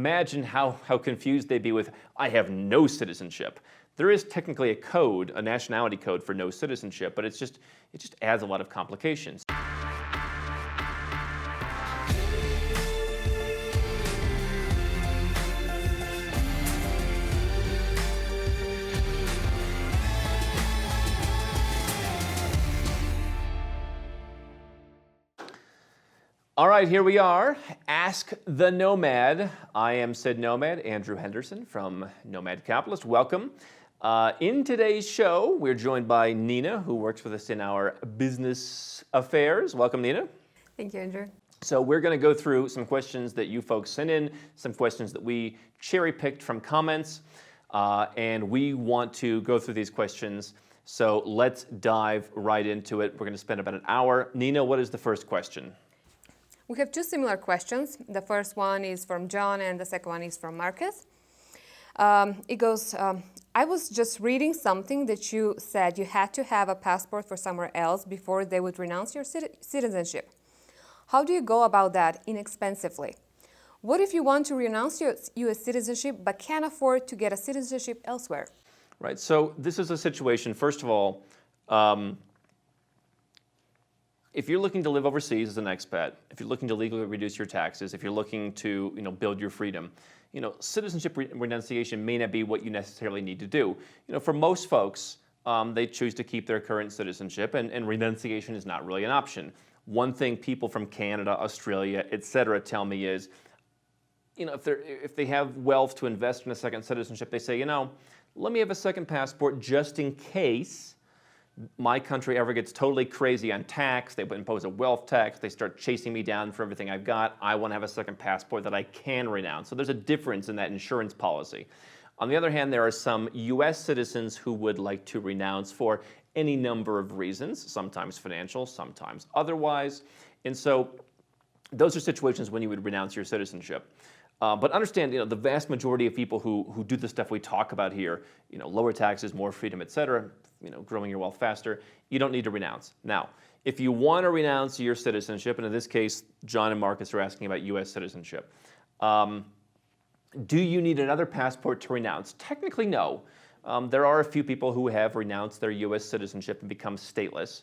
imagine how confused they'd be with, I have no citizenship. There is technically a code, a nationality code for no citizenship, but it just adds a lot of complications. All right, here we are. Ask the Nomad. I am Sid Nomad, Andrew Henderson from Nomad Capitalist. Welcome. In today's show, we're joined by Nina, who works with us in our business affairs. Welcome, Nina. Thank you, Andrew. So we're going to go through some questions that you folks sent in, some questions that we cherry-picked from comments, and we want to go through these questions. So let's dive right into it. We're going to spend about an hour. Nina, what is the first question? We have two similar questions. The first one is from John and the second one is from Marcus. It goes, I was just reading something that you said you had to have a passport for somewhere else before they would renounce your citizenship. How do you go about that inexpensively? What if you want to renounce your U.S. citizenship but can't afford to get a citizenship elsewhere? Right, so this is a situation, first of all, if you're looking to live overseas as an expat, if you're looking to legally reduce your taxes, if you're looking to build your freedom, citizenship renunciation may not be what you necessarily need to do. For most folks, they choose to keep their current citizenship, and renunciation is not really an option. One thing people from Canada, Australia, etc. tell me is, if they have wealth to invest in a second citizenship, they say, let me have a second passport just in case my country ever gets totally crazy on tax. They impose a wealth tax. They start chasing me down for everything I've got. I want to have a second passport that I can renounce. So there's a difference in that insurance policy. On the other hand, there are some U.S. citizens who would like to renounce for any number of reasons, sometimes financial, sometimes otherwise. And so those are situations when you would renounce your citizenship. But understand, the vast majority of people who do the stuff we talk about here, lower taxes, more freedom, et cetera, growing your wealth faster, you don't need to renounce. Now, if you want to renounce your citizenship, and in this case, John and Marcus are asking about U.S. citizenship, do you need another passport to renounce? Technically, no. There are a few people who have renounced their U.S. citizenship and become stateless.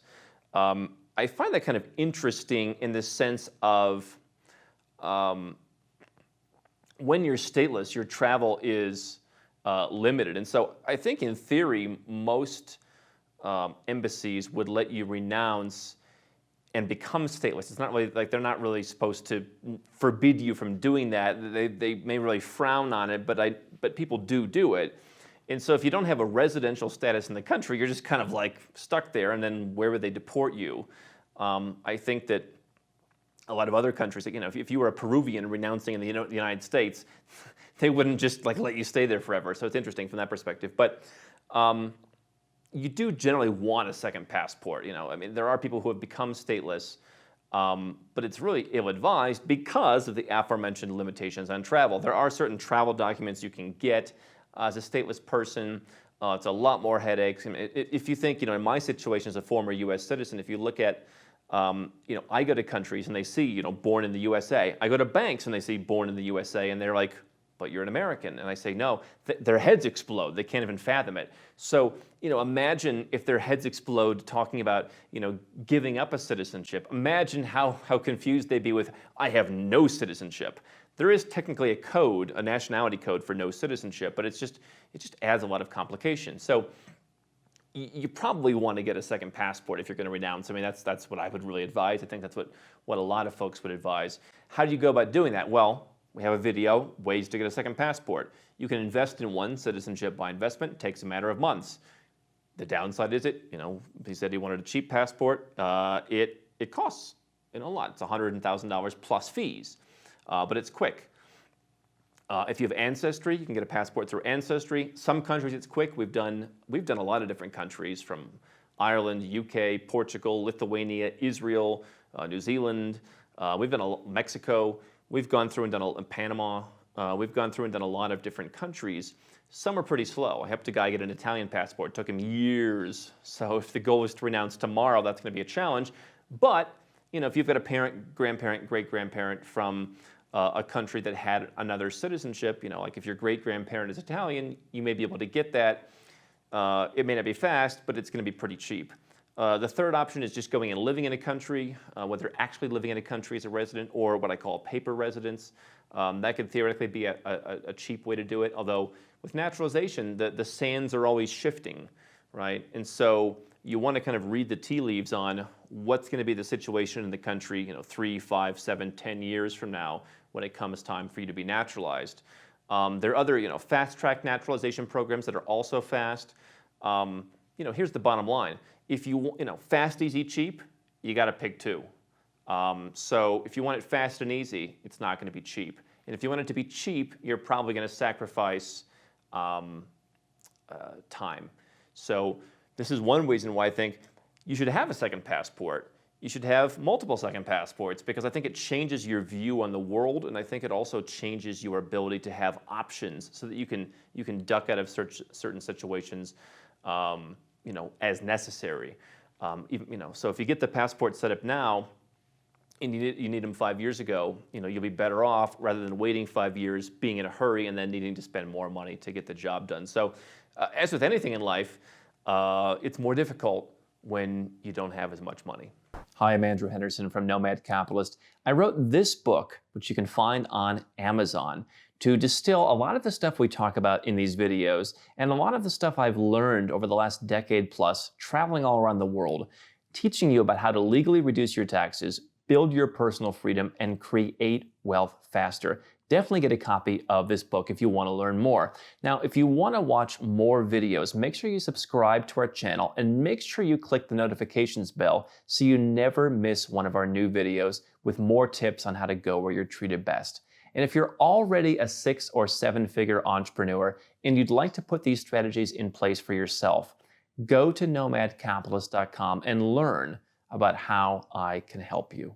I find that kind of interesting in the sense of when you're stateless, your travel is limited. And so I think in theory, most embassies would let you renounce and become stateless. It's not really like they're not really supposed to forbid you from doing that. They may really frown on it, but people do it. And so if you don't have a residential status in the country, you're just kind of like stuck there, and then where would they deport you? I think that a lot of other countries, if you were a Peruvian renouncing in the United States, they wouldn't just let you stay there forever. So it's interesting from that perspective. But you do generally want a second passport. There are people who have become stateless, but it's really ill-advised because of the aforementioned limitations on travel. There are certain travel documents you can get as a stateless person. It's a lot more headaches. If you think, in my situation as a former U.S. citizen, if you look at I go to countries and they see, born in the USA. I go to banks and they see born in the USA, and they're like, but you're an American. And I say, no, their heads explode. They can't even fathom it. So, imagine if their heads explode talking about, giving up a citizenship. Imagine how confused they'd be with, I have no citizenship. There is technically a code, a nationality code for no citizenship, but it just adds a lot of complications. So you probably want to get a second passport if you're going to renounce. That's what I would really advise. I think that's what a lot of folks would advise. How do you go about doing that? Well, we have a video, ways to get a second passport. You can invest in one, citizenship by investment. It takes a matter of months. The downside is he said he wanted a cheap passport. It costs a lot. It's $100,000 plus fees, but it's quick. If you have Ancestry, you can get a passport through Ancestry. Some countries it's quick. We've done a lot of different countries, from Ireland, UK, Portugal, Lithuania, Israel, New Zealand. We've done Mexico. We've gone through and done Panama. We've gone through and done a lot of different countries. Some are pretty slow. I helped a guy get an Italian passport. It took him years. So if the goal is to renounce tomorrow, that's going to be a challenge. But if you've got a parent, grandparent, great-grandparent from a country that had another citizenship. Like if your great-grandparent is Italian, you may be able to get that. It may not be fast, but it's going to be pretty cheap. The third option is just going and living in a country, whether actually living in a country as a resident or what I call paper residence. That could theoretically be a cheap way to do it, although with naturalization, the sands are always shifting, right? And so you want to kind of read the tea leaves on what's going to be the situation in the country, 3, 5, 7, 10 years from now when it comes time for you to be naturalized. There are other, fast-track naturalization programs that are also fast. Here's the bottom line. If fast, easy, cheap, you got to pick two. So if you want it fast and easy, it's not going to be cheap. And if you want it to be cheap, you're probably going to sacrifice time. So this is one reason why I think you should have a second passport. You should have multiple second passports because I think it changes your view on the world, and I think it also changes your ability to have options so that you can duck out of certain situations, as necessary. So if you get the passport set up now, and you need them 5 years ago, you'll be better off rather than waiting 5 years, being in a hurry, and then needing to spend more money to get the job done. So, as with anything in life, it's more difficult when you don't have as much money. Hi, I'm Andrew Henderson from Nomad Capitalist. I wrote this book, which you can find on Amazon, to distill a lot of the stuff we talk about in these videos and a lot of the stuff I've learned over the last decade plus traveling all around the world, teaching you about how to legally reduce your taxes, build your personal freedom, and create wealth faster. Definitely get a copy of this book if you want to learn more. Now, if you want to watch more videos, make sure you subscribe to our channel and make sure you click the notifications bell so you never miss one of our new videos with more tips on how to go where you're treated best. And if you're already a 6- or 7-figure entrepreneur and you'd like to put these strategies in place for yourself, go to nomadcapitalist.com and learn about how I can help you.